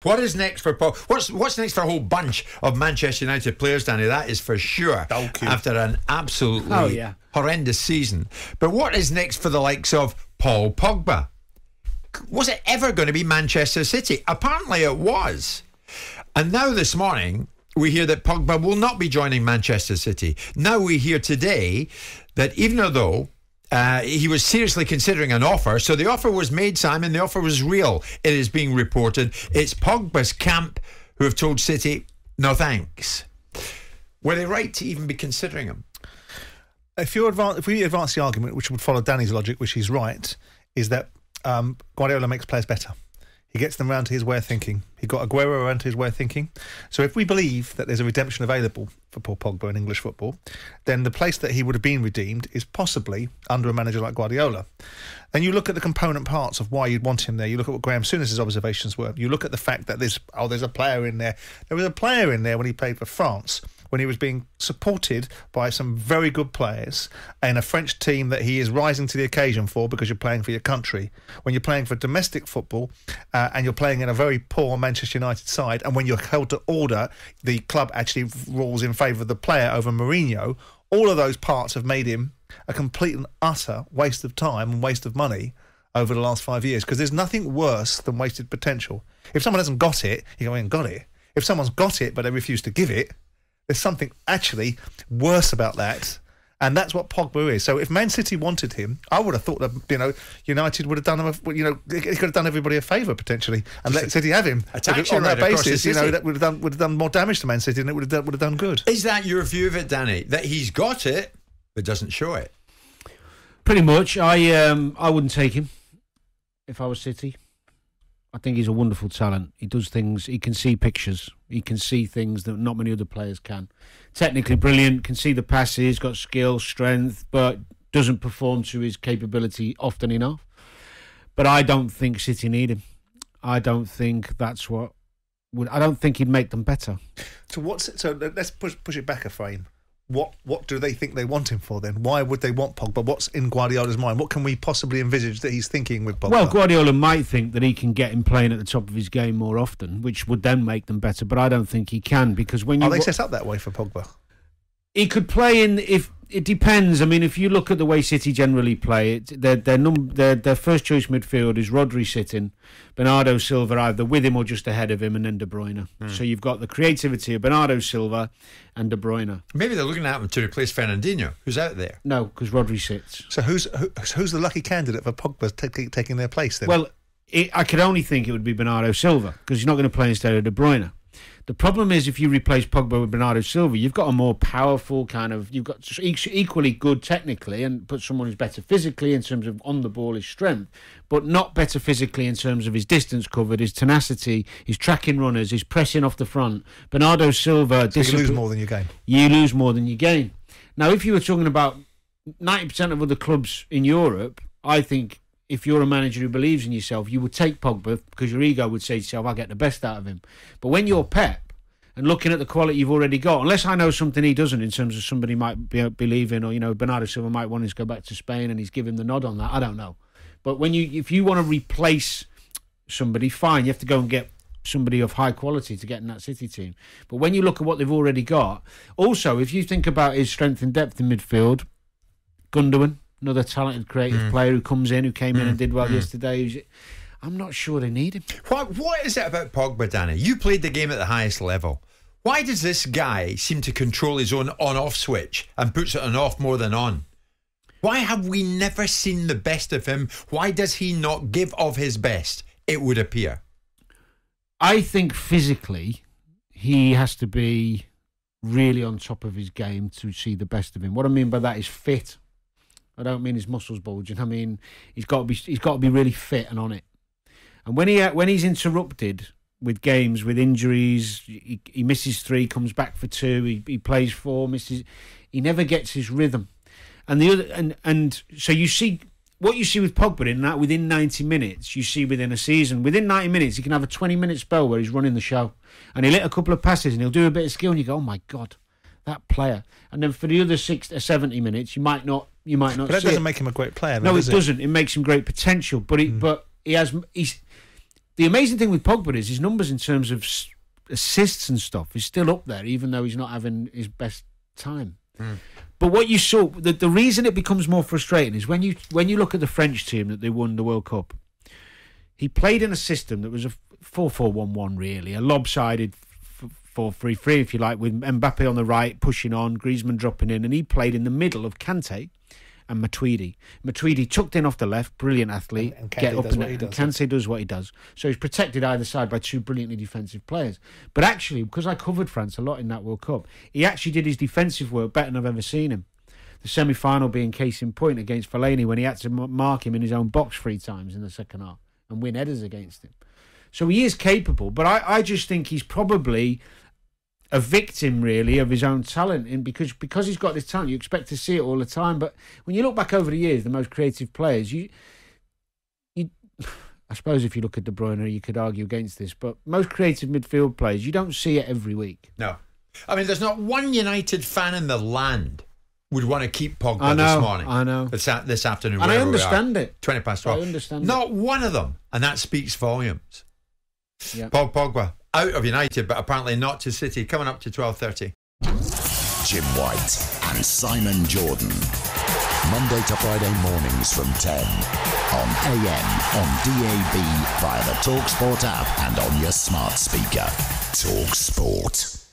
What is next for Paul? What's next for a whole bunch of Manchester United players, Danny? That is for sure. After an absolutely horrendous season. But what is next for the likes of Paul Pogba? Was it ever going to be Manchester City? Apparently it was. And now this morning, we hear that Pogba will not be joining Manchester City. Now we hear today that even though he was seriously considering an offer, so the offer was made, Simon, the offer was real. It is being reported. It's Pogba's camp who have told City, no thanks. Were they right to even be considering him? If we advance the argument, which would follow Danny's logic, which he's right, is that Guardiola makes players better. He gets them around to his way of thinking. He got Aguero around to his way of thinking. So if we believe that there's a redemption available for Paul Pogba in English football, then the place that he would have been redeemed is possibly under a manager like Guardiola. And you look at the component parts of why you'd want him there. You look at what Graham Souness's observations were. You look at the fact that there's a player in there. There was a player in there when he played for France, when he was being supported by some very good players in a French team that he is rising to the occasion for, because you're playing for your country. When you're playing for domestic football and you're playing in a very poor Manchester United side, and when you're held to order, the club actually rules in favour of the player over Mourinho. All of those parts have made him a complete and utter waste of time and waste of money over the last 5 years, because there's nothing worse than wasted potential. If someone hasn't got it, you go, I ain't got it. If someone's got it but they refuse to give it, there's something actually worse about that, and that's what Pogba is. So if Man City wanted him, I would have thought that United would have done him. It could have done everybody a favour potentially, and let City have him on that basis. That would have done more damage to Man City than it would have done good. Is that your view of it, Danny? That he's got it but doesn't show it? Pretty much. I wouldn't take him if I was City. I think he's a wonderful talent. He does things, he can see pictures. He can see things that not many other players can. Technically brilliant, can see the passes, got skill, strength, but doesn't perform to his capability often enough. But I don't think City need him. I don't think that's what I don't think he'd make them better. So let's push it back a frame. What do they think they want him for then? Why would they want Pogba? What's in Guardiola's mind? What can we possibly envisage that he's thinking with Pogba? Well, Guardiola might think that he can get him playing at the top of his game more often, which would then make them better, but I don't think he can, because when you... Are they set up that way for Pogba? He could play in... It depends. I mean, if you look at the way City generally play, their first choice midfield is Rodri sitting, Bernardo Silva either with him or just ahead of him, and then De Bruyne. So you've got the creativity of Bernardo Silva and De Bruyne. Maybe they're looking at him to replace Fernandinho, who's out there. No, because Rodri sits. So who's the lucky candidate for Pogba taking their place then? Well, I could only think it would be Bernardo Silva, because he's not going to play instead of De Bruyne. The problem is, if you replace Pogba with Bernardo Silva, you've got a more powerful you've got equally good technically, and put someone who's better physically in terms of on the ball, his strength, but not better physically in terms of his distance covered, his tenacity, his tracking runners, his pressing off the front. Bernardo Silva... So you lose more than you gain. You lose more than you gain. Now, if you were talking about 90% of other clubs in Europe, I think... if you're a manager who believes in yourself, you would take Pogba, because your ego would say to yourself, I'll get the best out of him. But when you're Pep and looking at the quality you've already got, unless I know something he doesn't in terms of somebody might believe in, or, Bernardo Silva might want to go back to Spain and he's given the nod on that, I don't know. But if you want to replace somebody, fine, you have to go and get somebody of high quality to get in that City team. But when you look at what they've already got, also, if you think about his strength and depth in midfield, Gundogan, another talented, creative player who comes in, who came in and did well yesterday. I'm not sure they need him. What is it about Pogba, Danny? You played the game at the highest level. Why does this guy seem to control his own on-off switch and puts it on off more than on? Why have we never seen the best of him? Why does he not give of his best, it would appear? I think physically he has to be really on top of his game to see the best of him. What I mean by that is fit. I don't mean his muscles bulging. I mean he's got to be really fit and on it. And when he's interrupted with games, with injuries, he misses 3, comes back for 2, he plays 4, misses. He never gets his rhythm. And the other and so you see what you see with Pogba in that within 90 minutes, you see within a season. Within 90 minutes, he can have a 20-minute spell where he's running the show, and he'll hit a couple of passes and he'll do a bit of skill, and you go, oh my God, that player. And then for the other 60 or 70 minutes, you might not. But that doesn't make him a great player. No, it doesn't. It makes him great potential, but he has. the amazing thing with Pogba is his numbers in terms of assists and stuff is still up there, even though he's not having his best time. But what you saw, the reason it becomes more frustrating is when you look at the French team that they won the World Cup, he played in a system that was a 4-4-1-1 really, a lopsided 4-3-3 if you like, with Mbappe on the right pushing on, Griezmann dropping in, and he played in the middle of Kante and Matuidi. Matuidi tucked in off the left, brilliant athlete. And Kante does what he does. So he's protected either side by two brilliantly defensive players. But actually, because I covered France a lot in that World Cup, he actually did his defensive work better than I've ever seen him. The semi-final being case in point against Fellaini when he had to mark him in his own box 3 times in the second half and win headers against him. So he is capable, but I just think he's probably a victim, really, of his own talent. And because he's got this talent, you expect to see it all the time. But when you look back over the years, the most creative players, you I suppose if you look at De Bruyne, you could argue against this, but most creative midfield players, you don't see it every week. No. I mean, there's not one United fan in the land would want to keep Pogba this morning. I know. This afternoon. And I understand it. 20 past 12. I understand Not one of them. And that speaks volumes. Yeah. Paul Pogba, out of United, but apparently not to City, coming up to 12:30. Jim White and Simon Jordan. Monday to Friday mornings from 10. On AM, on DAB, via the talkSPORT app and on your smart speaker. talkSPORT.